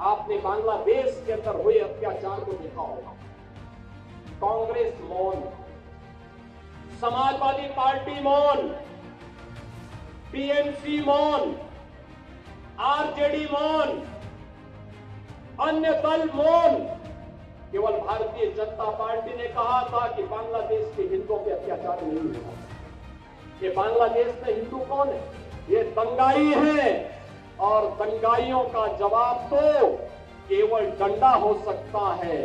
आपने बांग्लादेश के अंदर हुए अत्याचार को देखा होगा। कांग्रेस मौन, समाजवादी पार्टी मौन, टीएमसी मौन, आरजेडी मौन, अन्य दल मौन। केवल भारतीय जनता पार्टी ने कहा था कि बांग्लादेश के हिंदुओं पे अत्याचार नहीं हुआ। ये बांग्लादेश में हिंदू कौन है? ये दंगाई हैं, और दंगाइयों का जवाब तो केवल डंडा हो सकता है।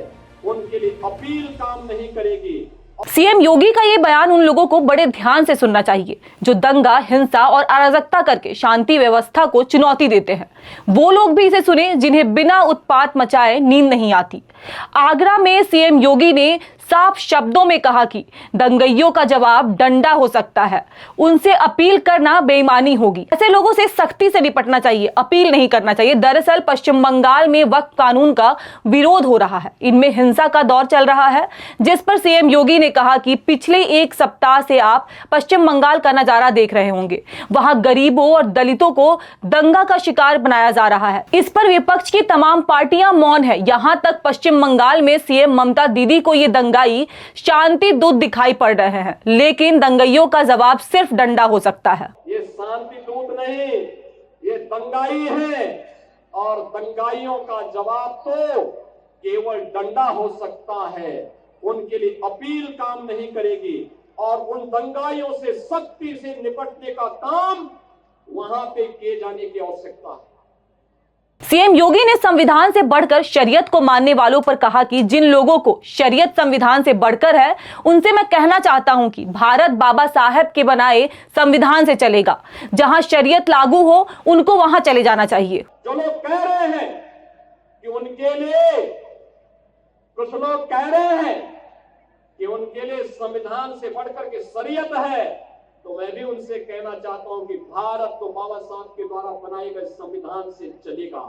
उनके लिए अपील काम नहीं करेगी। सीएम योगी का ये बयान उन लोगों को बड़े ध्यान से सुनना चाहिए जो दंगा, हिंसा और अराजकता करके शांति व्यवस्था को चुनौती देते हैं। वो लोग भी इसे सुने जिन्हें बिना उत्पात मचाए नींद नहीं आती। आगरा में सीएम योगी ने साफ शब्दों में कहा कि दंगइयों का जवाब डंडा हो सकता है। उनसे अपील करना बेईमानी होगी। ऐसे लोगों से सख्ती से निपटना चाहिए, अपील नहीं करना चाहिए। दरअसल पश्चिम बंगाल में वक्फ कानून का विरोध हो रहा है। इनमें हिंसा का दौर चल रहा है, जिस पर सीएम योगी ने कहा कि पिछले एक सप्ताह से आप पश्चिम बंगाल का नजारा देख रहे होंगे। वहां गरीबों और दलितों को दंगा का शिकार बनाया जा रहा है। इस पर विपक्ष की तमाम पार्टियां मौन है। यहां तक पश्चिम बंगाल में सीएम ममता दीदी को ये दंगाई शांति दूत दिखाई पड़ रहे हैं, लेकिन दंगाइयों का जवाब सिर्फ डंडा हो सकता है। ये शांति दूत नहीं, ये दंगाई है, और दंगाइयों का जवाब तो केवल डंडा हो सकता है। उनके लिए अपील काम नहीं करेगी, और उन दंगाइयों से सख्ती से निपटने का काम वहां पे किए जाने की आवश्यकता है। सीएम योगी ने संविधान से बढ़कर शरीयत को मानने वालों पर कहा कि जिन लोगों को शरीयत संविधान से बढ़कर है, उनसे मैं कहना चाहता हूं कि भारत बाबा साहब के बनाए संविधान से चलेगा। जहां शरीयत लागू हो, उनको वहां चले जाना चाहिए। जो लोग कह रहे हैं कि उनके लिए, कुछ लोग कह रहे हैं कि उनके लिए संविधान से बढ़कर के शरीयत है, तो मैं भी उनसे कहना चाहता हूं कि भारत तो बाबा साहब के द्वारा बनाए गए संविधान से चलेगा।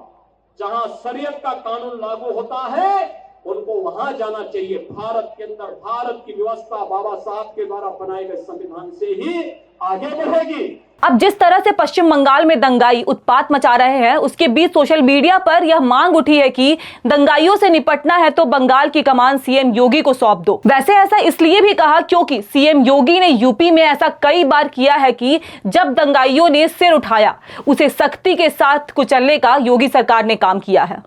जहां शरीयत का कानून लागू होता है, उनको वहां जाना चाहिए। भारत के अंदर भारत की व्यवस्था बाबा साहब के द्वारा बनाए गए संविधान से ही आगे बढ़ेगी। अब जिस तरह से पश्चिम बंगाल में दंगाई उत्पात मचा रहे हैं, उसके बीच सोशल मीडिया पर यह मांग उठी है कि दंगाइयों से निपटना है तो बंगाल की कमान सीएम योगी को सौंप दो। वैसे ऐसा इसलिए भी कहा क्योंकि सीएम योगी ने यूपी में ऐसा कई बार किया है कि जब दंगाइयों ने सिर उठाया, उसे सख्ती के साथ कुचलने का योगी सरकार ने काम किया है।